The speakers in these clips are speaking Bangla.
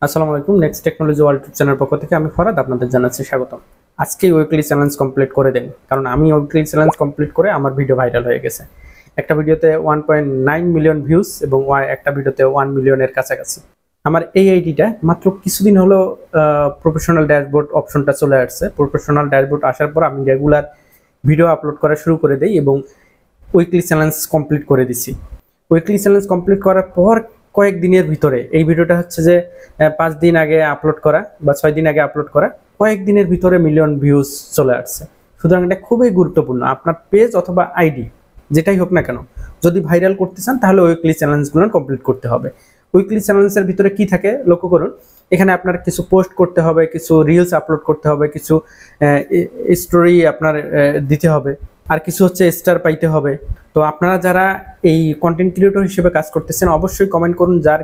আসসালামু আলাইকুম। Next technology world YouTube channel পক্ষ থেকে আমি ফরাদ আপনাদের জানাচ্ছি স্বাগতম। আজকে উইকলি চ্যালেঞ্জ কমপ্লিট করে দেন, কারণ আমি উইকলি চ্যালেঞ্জ কমপ্লিট করে আমার ভিডিও ভাইরাল হয়ে গেছে। একটা ভিডিওতে 1.9 মিলিয়ন ভিউজ এবং একটা ভিডিওতে 1 মিলিয়নের কাছাকাছি। আমার এই আইডিটা মাত্র কিছুদিন হলো প্রফেশনাল ড্যাশবোর্ড অপশনটা চলে আসছে। প্রফেশনাল ড্যাশবোর্ড আসার পর আমি রেগুলার ভিডিও আপলোড করা শুরু করে দেই এবং উইকলি চ্যালেঞ্জ কমপ্লিট করে দিছি। উইকলি চ্যালেঞ্জ কমপ্লিট করার পর কয়েকদিনের ভিতরে, এই ভিডিওটা হচ্ছে যে 5 দিন আগে আপলোড করা বা 6 দিন আগে আপলোড করা, কয়েকদিনের ভিতরে মিলিয়ন ভিউজ চলে আসছে। সুতরাং এটা খুবই গুরুত্বপূর্ণ। আপনার পেজ অথবা আইডি যেটাই হোক না কেন, যদি ভাইরাল করতে চান তাহলে উইকলি চ্যালেঞ্জগুলো কমপ্লিট করতে হবে। উইকলি চ্যালেঞ্জের ভিতরে কি থাকে লক্ষ্য করুন। এখানে আপনার কিছু পোস্ট করতে হবে, কিছু রিলস আপলোড করতে হবে, কিছু স্টোরি আপনার দিতে হবে, আর কিছু হচ্ছে স্টার পাইতে হবে। তো আপনারা যারা এই কন্টেন্ট ক্রিয়েটর হিসেবে কাজ করতেছেন অবশ্যই কমেন্ট করুন যার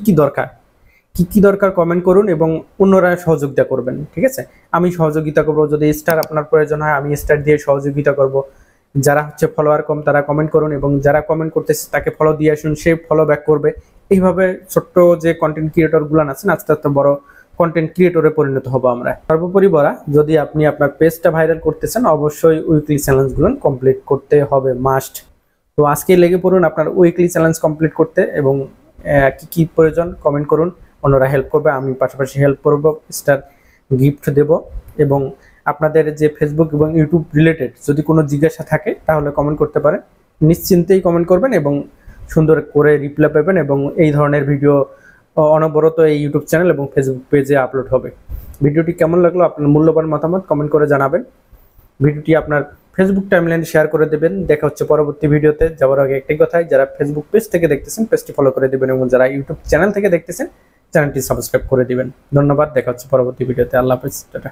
কি দরকার কমেন্ট করুন এবং অন্যরা সহযোগিতা করবেন। ঠিক আছে, আমি সহযোগিতা করব। যদি স্টার আপনার প্রয়োজন হয় আমি স্টার দিয়ে সহযোগিতা করব। যারা হচ্ছে ফলোয়ার কম তারা কমেন্ট করুন এবং যারা কমেন্ট করতেছে তাকে ফলো দিয়ে আসুন, সে ফলো ব্যাক করবে। এইভাবে ছোট্ট যে কন্টেন্ট ক্রিয়েটর গুলো আছেন আস্তে আস্তে বড় কন্টেন্ট ক্রিয়েটরে পরিণত হবো আমরা। সর্বোপরি বলা, যদি আপনি আপনার পেজটা ভাইরাল করতেছেন অবশ্যই উইকলি চ্যালেঞ্জগুলো কমপ্লিট করতে হবে, মাস্ট। তো আজকে লেগে পড়ুন আপনার উইকলি চ্যালেঞ্জ কমপ্লিট করতে এবং কি প্রয়োজন কমেন্ট করুন, অন্যরা হেল্প করবে, আমি পাশাপাশি হেল্প করব, স্টার গিফট দেব। এবং আপনাদের যে ফেসবুক এবং ইউটিউব রিলেটেড যদি কোনো জিজ্ঞাসা থাকে তাহলে কমেন্ট করতে পারেন, নিশ্চিন্তেই কমেন্ট করবেন এবং সুন্দর করে রিপ্লাই পাবেন। এবং এই ধরনের ভিডিও অনবরত এই ইউটিউব চ্যানেল এবং ফেসবুক পেজে আপলোড হবে। ভিডিওটি কেমন লাগলো আপনার মূল্যবান মতামত কমেন্ট করে জানাবেন। ভিডিওটি আপনার ফেসবুক টাইমলাইনে শেয়ার করে দেবেন। দেখা হচ্ছে পরবর্তী ভিডিওতে। যাওয়ার আগে একটাই কথাই, যারা ফেসবুক পেজ থেকে দেখতেছেন পেজটি ফলো করে দিবেন এবং যারা ইউটিউব চ্যানেল থেকে দেখতেছেন চ্যানেলটি সাবস্ক্রাইব করে দিবেন। ধন্যবাদ, দেখা হচ্ছে পরবর্তী ভিডিওতে। আল্লাহ হাফেজ, টাটা।